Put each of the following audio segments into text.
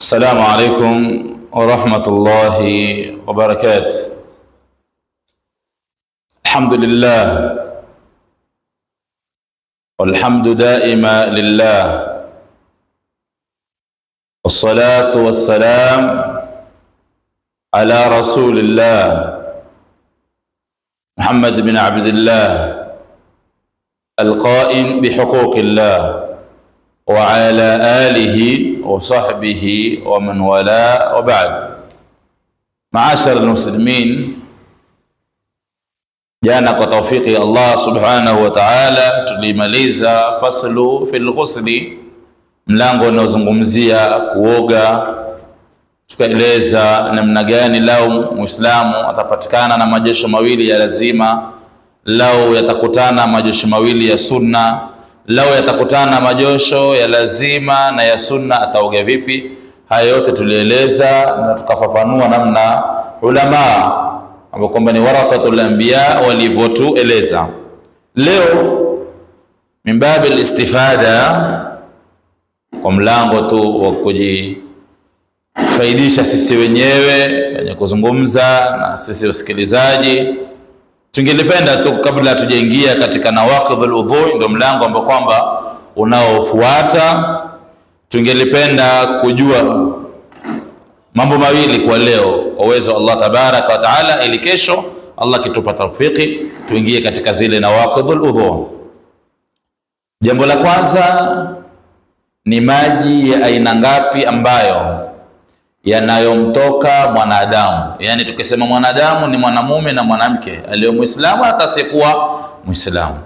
السلام عليكم ورحمة الله وبركاته. الحمد لله والحمد دائما لله، والصلاة والسلام على رسول الله محمد بن عبد الله القائم بحقوق الله وعلى آله وصحبه ومن والاه وبعد. معاشر المسلمين, jana kwa taufiki ya Allah subhanahu wa ta'ala tulimaliza faslu fil ghusli, mlango unaozungumzia kuoga. Tukaeleza namna gani lau muislamu atapatikana na majosho mawili ya lazima, lau yatakutana majosho mawili ya sunna, lau yatakutana majosho ya lazima na ya sunna ataoga vipi. Haya yote tulieleza na tukafafanua namna ulama ambao kwamba ni warathatul anbiya walivyotueleza. Leo mimbabi istifada, kwa mlango tu wa kujifaidisha sisi wenyewe wenye kuzungumza na sisi wasikilizaji, tungelipenda tu kabla tujaingia katika nawaqidhul udhu, ndio mlango ambao kwamba unaofuata, tungelipenda kujua mambo mawili kwa leo kwa uwezo Allah tabaraka wa taala, ili kesho Allah kitupa tawfiki tuingie katika zile nawaqidhul udhu. Jambo la kwanza ni maji ya aina ngapi ambayo yanayomtoka mwanadamu. Yani tukisema mwanadamu ni mwanamume na mwanamke, aliyo muislamu hata asiyekuwa muislamu.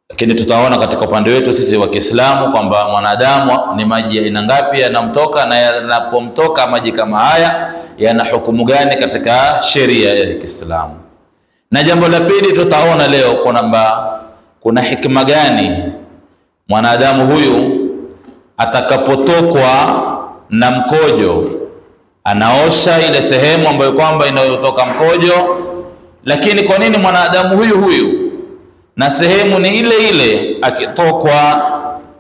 Lakini tutaona katika upande wetu sisi wa Kiislamu kwamba mwanadamu ni maji ya aina ngapi yanamtoka, na yanapomtoka maji kama haya yana hukumu gani katika sheria ya Kiislamu. Na jambo la pili tutaona leo kwamba kuna hikma gani mwanadamu huyu atakapotokwa na mkojo anaosha ile sehemu ambayo kwamba inayotoka mkojo. Lakini kwa nini mwanadamu huyu na sehemu ni ile ile akitokwa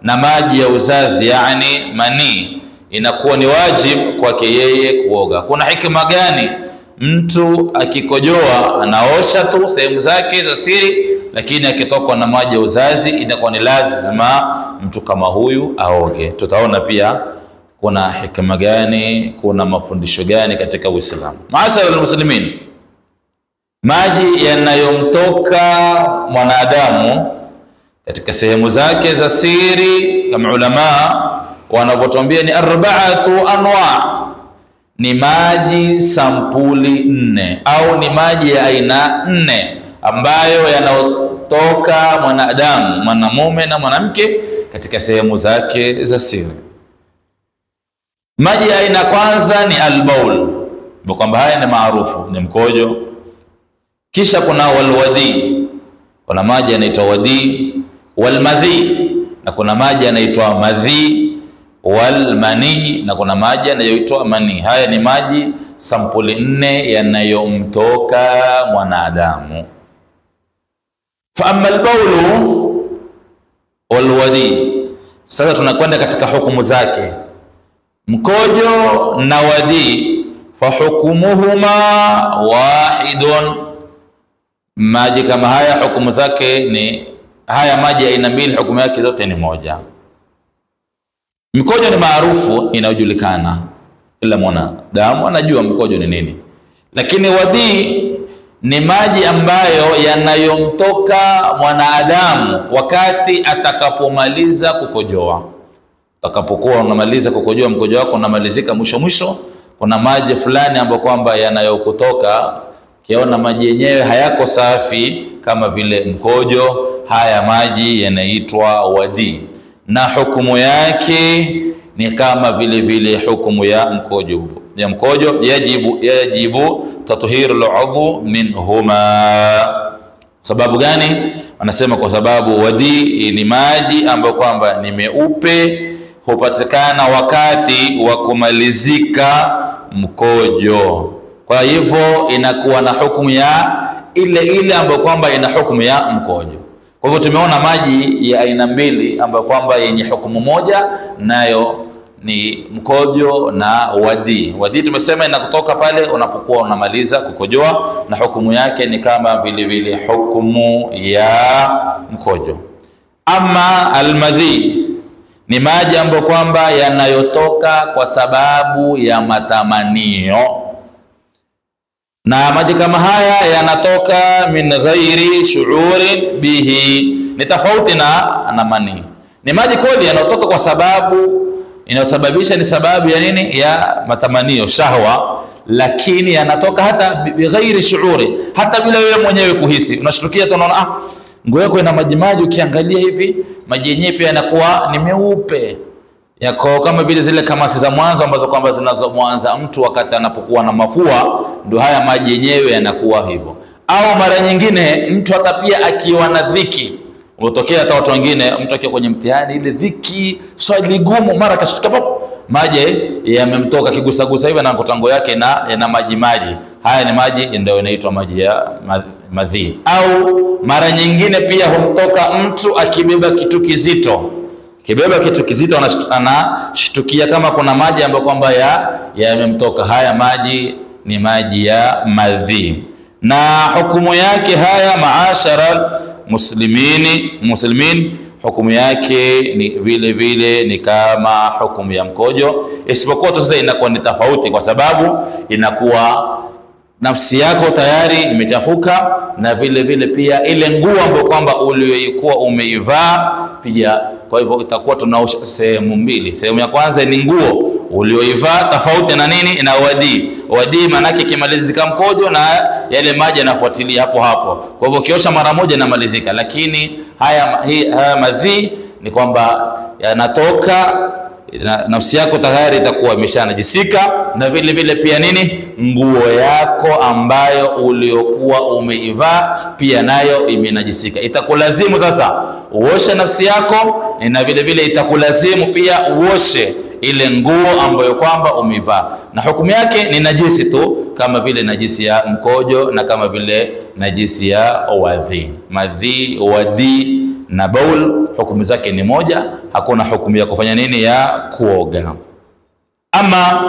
na maji ya uzazi, yani manii, inakuwa ni wajibu kwake yeye kuoga? Kuna hikma gani? Mtu akikojoa anaosha tu sehemu zake za siri, lakini akitokwa na maji ya uzazi inakuwa ni lazima mtu kama huyu aoge. Tutaona pia kuna hikma gani, kuna mafundisho gani katika Uislamu. Maashara almuslimin, maji yanayomtoka mwanadamu katika sehemu zake za siri, kama ulama wanavyotuambia, ni arba'atu anwa, ni maji sampuli 4 au ni maji ya aina 4 ambayo yanayotoka mwanadamu, mwanamume na mwanamke, katika sehemu zake za siri. Maji ya aina kwanza ni albaul, kwamba haya ni maarufu, ni mkojo. Kisha kuna walwadhi, kuna maji yanaitwa wadi, walmadhi, na kuna maji yanaitwa madhi, walmani, na kuna maji yanayoitwa mani. Haya ni maji sampuli 4 yanayomtoka mwanadamu. Fa amma albaulu walwadi, sasa tunakwenda katika hukumu zake. Mkojo na wadi, fa hukumuhuma wahidun, maji kama haya hukumu zake ni haya maji aina mbili, hukumu yake zote ni moja. Mkojo ni maarufu, inayojulikana, kila mwanadamu anajua mkojo ni nini. Lakini wadi ni maji ambayo yanayomtoka mwanadamu wakati atakapomaliza kukojoa. Utakapokuwa unamaliza kukojoa, mkojo wako unamalizika mwisho, kuna maji fulani ambayo kwamba yanayokutoka, kiona maji yenyewe hayako safi kama vile mkojo, haya maji yanaitwa wadi, na hukumu yake ni kama vile hukumu ya mkojo. Yajibu tathhirul udhu minhuma. Sababu gani? Wanasema kwa sababu wadi ni maji ambayo kwamba ni meupe, hupatikana wakati wa kumalizika mkojo. Kwa hivyo inakuwa na hukumu ya ile ambayo kwamba ina hukumu ya mkojo. Kwa hivyo tumeona maji ya aina mbili ambayo kwamba yenye hukumu moja, nayo ni mkojo na wadi. Wadi tumesema inakutoka pale unapokuwa unamaliza kukojoa, na hukumu yake ni kama vile vile hukumu ya mkojo. Ama almadhi ni maji ambayo kwamba yanayotoka kwa sababu ya matamanio, na maji kama haya yanatoka min ghairi shu'urin bihi, ni tofauti na mani. Ni maji kweli yanayotoka kwa sababu inayosababisha ni sababu ya nini? Ya matamanio, shahwa, lakini yanatoka hata bighairi shu'uri, hata bila wewe mwenyewe kuhisi. Unashtukia tu unaona nguo yako ina maji maji, ukiangalia hivi maji yenyewe pia yanakuwa ni meupe, yako kama vile zile kamasi za mwanzo ambazo kwamba zinazomwanza mtu wakati anapokuwa na mafua, ndio haya maji yenyewe yanakuwa hivyo. Au mara nyingine mtu hata pia akiwa na dhiki, utokea hata watu wengine, mtu akiwa kwenye mtihani, ile dhiki swali gumu, mara kashtuka papo maji yamemtoka, kigusagusa hivi na kotango yake na maji maji. Haya ni maji ndio inaitwa maji ya madhi. Au mara nyingine pia humtoka mtu akibeba kitu kizito, kibeba kitu kizito anashtukia kama kuna maji ambayo kwamba yamemtoka. Haya maji ni maji ya madhi, na hukumu yake haya maashara muslimin, hukumu yake ni vile vile ni kama hukumu ya mkojo, isipokuwa sasa inakuwa ni tofauti, kwa sababu inakuwa nafsi yako tayari imechafuka, na vile vile pia ile nguo ambayo kwamba uliyokuwa umeivaa pia. Kwa hivyo itakuwa tunaosha sehemu mbili. Sehemu ya kwanza ni nguo uliyoivaa, tofauti na nini? Na wadi. Wadi maana yake kimalizika mkojo na yale maji yanafuatilia hapo hapo. Kwa hivyo kiosha mara moja inamalizika, lakini haya madhi ni kwamba yanatoka, nafsi yako tayari itakuwa imeshanajisika, na vile vile pia nini? Nguo yako ambayo uliokuwa umeivaa pia nayo imenajisika. Itakulazimu sasa uoshe nafsi yako, na vile vile itakulazimu pia uoshe ile nguo ambayo kwamba umeivaa, na hukumu yake ni najisi tu, kama vile najisi ya mkojo na kama vile najisi ya wadhi. Madhi, wadi na baul hukumu zake ni moja, hakuna hukumu ya kufanya nini? Ya kuoga. Ama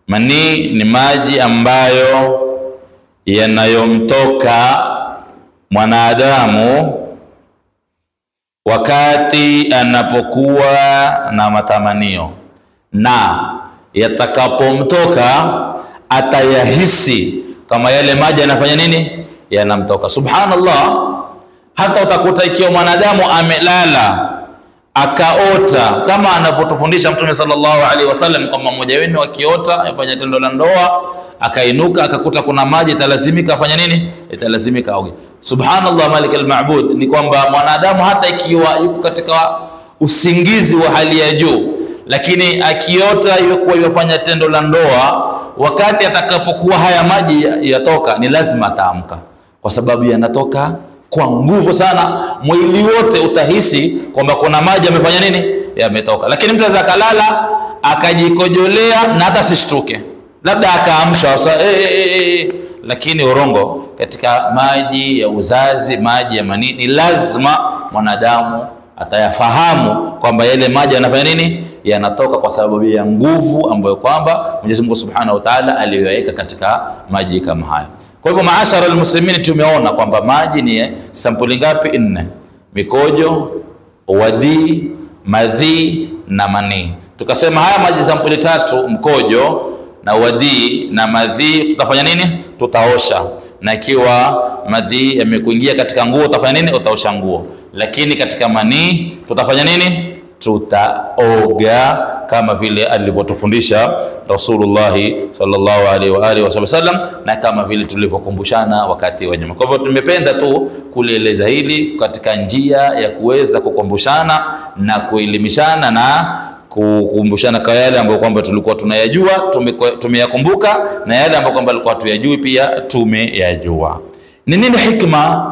mani ni maji ambayo yanayomtoka mwanadamu wakati anapokuwa na matamanio, na yatakapomtoka atayahisi kama yale maji yanafanya nini? Yanamtoka. Subhanallah, hata utakuta ikiwa mwanadamu amelala akaota, kama anavyotufundisha Mtume sallallahu alaihi wasallam, kwamba mmoja wenu akiota afanya tendo la ndoa akainuka akakuta kuna maji, italazimika afanya nini? Italazimika aoge. Subhanallah, malik al-ma'bud, ni kwamba mwanadamu hata ikiwa yuko katika usingizi wa hali ya juu, lakini akiota yuko yafanya tendo la ndoa, wakati atakapokuwa haya maji yatoka, ni lazima ataamka, kwa sababu yanatoka kwa nguvu sana. Mwili wote utahisi kwamba kuna maji yamefanya nini? Yametoka. Lakini mtu anaweza kalala akajikojolea na hata sishtuke, labda akaamsha lakini urongo. Katika maji ya uzazi, maji ya manii, ni lazima mwanadamu atayafahamu kwamba yale maji yanafanya nini? Yanatoka kwa sababu ya nguvu ambayo kwamba Mwenyezi Mungu Subhanahu wa Ta'ala aliyoweka katika maji kama haya. Kwa hivyo maashara almuslimin, tumeona kwamba maji ni sampuli ngapi? 4: mikojo, wadi, madhi na mani. Tukasema haya maji sampuli 3, mkojo na wadi na madhi, tutafanya nini? Tutaosha. Na ikiwa madhi yamekuingia katika nguo, utafanya nini? Utaosha nguo. Lakini katika mani tutafanya nini? Tutaoga, kama vile alivyotufundisha Rasulullah sallallahu alaihi wa alihi wasallam, na kama vile tulivyokumbushana wakati wa nyuma. Kwa hivyo tumependa tu kulieleza hili katika njia ya kuweza kukumbushana na kuelimishana na kukumbushana kwa yale ambayo kwamba tulikuwa tunayajua tumeyakumbuka, na yale ambayo kwamba tulikuwa tuyajui pia tumeyajua. Ni nini hikma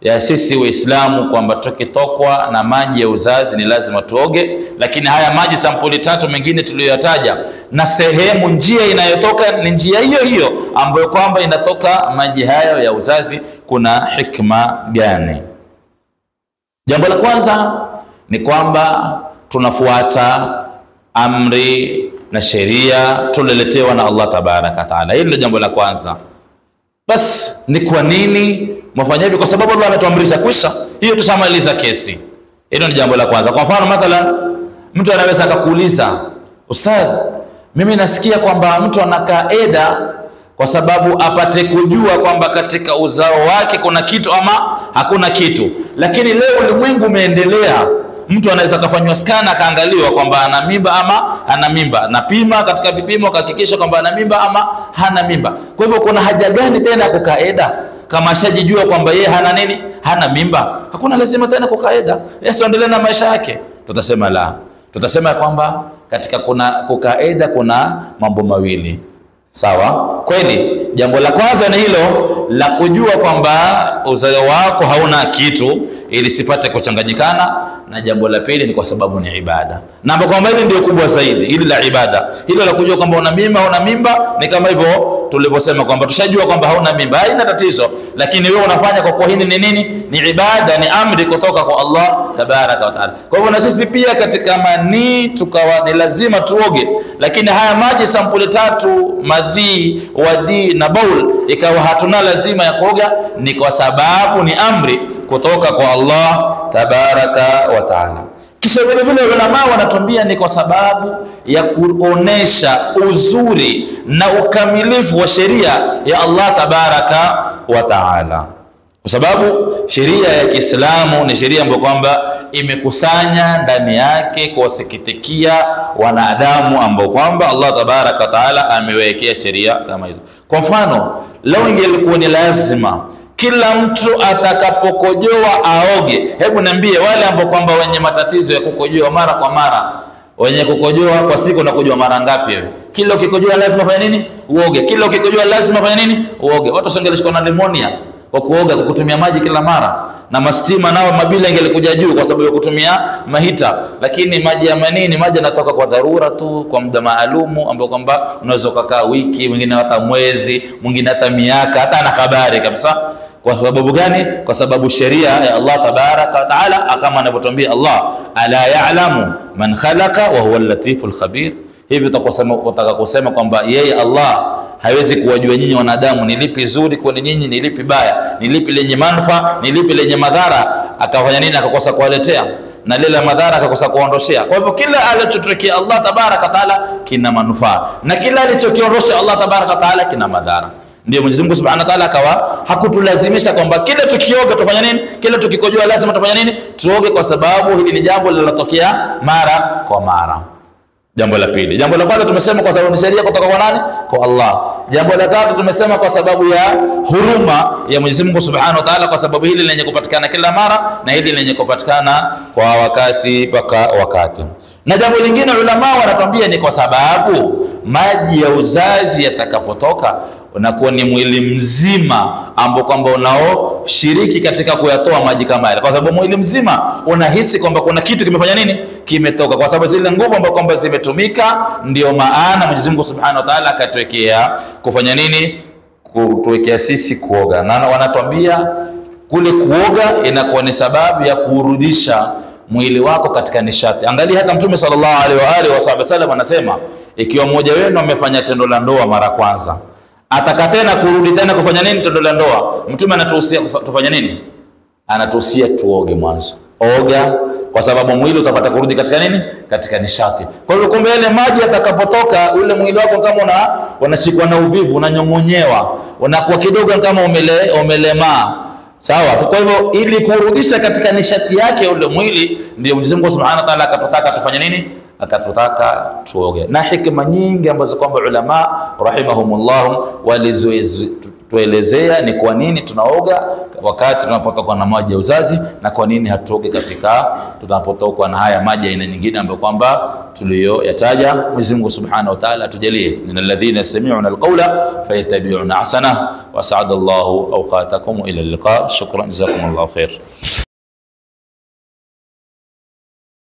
ya sisi Waislamu kwamba tukitokwa na maji ya uzazi ni lazima tuoge? Lakini haya maji sampuli 3 mengine tuliyoyataja, na sehemu njia inayotoka ni njia hiyo hiyo ambayo kwamba inatoka maji hayo ya uzazi, kuna hikma gani? Jambo la kwanza ni kwamba tunafuata amri na sheria tuleletewa na Allah tabaraka taala. Hilo ndio jambo la kwanza. Bas ni kwa nini mfanya hivi? Kwa sababu Allah ametuamrisha. Kwisha, hiyo tushamaliza kesi. Hilo ni jambo la kwanza. Kwa mfano mathalan, mtu anaweza akakuuliza, ustadh, mimi nasikia kwamba mtu anakaa eda kwa sababu apate kujua kwamba katika uzao wake kuna kitu ama hakuna kitu. Lakini leo ulimwengu umeendelea, mtu anaweza kufanywa scan akaangaliwa kwamba ana mimba ama hana mimba, na pima katika vipimo kuhakikisha kwamba ana mimba ama hana mimba. Kwa hivyo kuna haja gani tena kukaa eda kama ashajijua kwamba yeye hana nini? Hana mimba. Hakuna lazima tena kukaa eda. Yesu endelee na maisha yake. Tutasema la. Tutasema kwamba katika kukaa eda kuna mambo mawili. Sawa? Kweli jambo la kwanza ni hilo la kujua kwamba uzao wako hauna kitu ili sipate kuchanganyikana, na jambo la pili ni kwa sababu ni ibada. Na kwamba hili ndio kubwa zaidi, hili la ibada. Hilo la kujua kwamba una mimba ni kama hivyo tulivyosema kwamba tushajua kwamba hauna mimba, haina tatizo, lakini wewe unafanya kwa kuwa hili ni nini? Ni ibada, ni amri kutoka kwa Allah tabaraka wa taala. Kwa hivyo na sisi pia katika manii tukawa ni lazima tuoge, lakini haya maji sampuli tatu, madhi, wadi na baul, ikawa hatuna lazima ya kuoga, ni kwa sababu ni amri kutoka kwa Allah tabaraka wa taala. Kisha vile vile ulama wanatuambia ni kwa sababu ya kuonesha uzuri na ukamilifu wa sheria ya Allah tabaraka wa taala, kwa sababu sheria ya Kiislamu ni sheria ambayo kwamba imekusanya ndani yake kuwasikitikia wanadamu ambao kwamba Allah tabaraka wa taala amewekea sheria kama hizo. Kwa mfano, leo ingelikuwa ni lazima kila mtu atakapokojoa aoge, hebu niambie wale ambao kwamba wenye matatizo ya kukojoa mara kwa mara, wenye kukojoa kwa siku na kukojoa mara ngapi wewe? Kila ukikojoa lazima fanya nini? Uoge. Kila ukikojoa lazima fanya nini? Uoge. Watu wasingelishikwa na pneumonia kwa kuoga, kwa kutumia maji kila mara, na mastima nao mabila ingelikuja juu kwa sababu ya kutumia mahita. Lakini maji ya manini, maji yanatoka kwa dharura tu, kwa muda maalumu ambao kwamba unaweza kukaa wiki, mwingine hata mwezi, mwingine hata miaka, hata na habari kabisa. Kwa sababu gani? Kwa sababu sheria ya Allah tabaraka wa taala kama anavyotuambia Allah, ala ya'lamu man khalaqa wa huwa al-latiful khabir. Hivi utaka kusema kwamba yeye Allah hawezi kuwajua nyinyi wanadamu ni lipi zuri kwa nyinyi, ni lipi baya, ni lipi lenye manufaa, ni lipi lenye madhara, akafanya nini? Akakosa kuwaletea, na lile madhara akakosa kuondoshea. Kwa hivyo kila alichotukia Allah tabaraka wa taala kina manufaa, na kila alichokiondosha Allah tabaraka wa taala kina madhara. Ndio Mwenyezi Mungu Subhanahu wa Ta'ala akawa hakutulazimisha kwamba kila tukioga tufanye nini, kila tukikojoa lazima tufanye nini, tuoge, kwa sababu hili ni jambo linalotokea mara kwa mara. Jambo la pili. Jambo la kwanza tumesema kwa sababu ni sheria kutoka kwa nani? Kwa Allah. Jambo la tatu tumesema kwa sababu ya huruma ya Mwenyezi Mungu Subhanahu wa Ta'ala, kwa sababu hili lenye kupatikana kila mara na hili lenye kupatikana kwa wakati mpaka wakati. Na jambo lingine ulama wanatuambia ni kwa sababu maji ya uzazi yatakapotoka unakuwa ni mwili mzima ambao kwamba unaoshiriki katika kuyatoa maji kama yale, kwa sababu mwili mzima unahisi kwamba kuna kitu kimefanya nini, kimetoka, kwa sababu zile nguvu ambazo kwamba zimetumika. Ndio maana Mwenyezi Mungu Subhanahu wa Ta'ala akatuwekea kufanya nini, kutuwekea sisi kuoga, na wanatuambia kule kuoga inakuwa ni sababu ya kurudisha mwili wako katika nishati. Angalia hata Mtume sallallahu alaihi wasallam anasema, ikiwa mmoja wenu amefanya tendo la ndoa mara kwanza, ataka tena kurudi tena kufanya nini, tendo la ndoa, Mtume anatuhusia tufanye nini? Anatuhusia tuoge mwanzo. Oga, kwa sababu mwili utapata kurudi katika nini, katika nishati. Kwa hiyo kumbe ile maji yatakapotoka, ule mwili wako kama unashikwa na uvivu, unanyongonyewa, unakuwa kidogo kama umelemaa. Sawa? Kwa hivyo ili kurudisha katika nishati yake ule mwili, ndio Mwenyezi Mungu Subhanahu wa Ta'ala akatutaka tufanye nini? Akatutaka tuoge. Na hikma nyingi ambazo kwamba ulama rahimahumullah walizotuelezea ni kwa nini tunaoga wakati tunapotokwa na maji ya uzazi, na kwa nini hatuoge katika tunapotokwa na haya maji aina nyingine ambayo kwamba tuliyoyataja. Mwenyezi Mungu Subhanahu wa Ta'ala tujalie min alladhina yastami'una alqawla fayattabi'una ahsana, wa sa'adallahu awqatakum ila al-liqa. Shukran, jazakumullahu khair.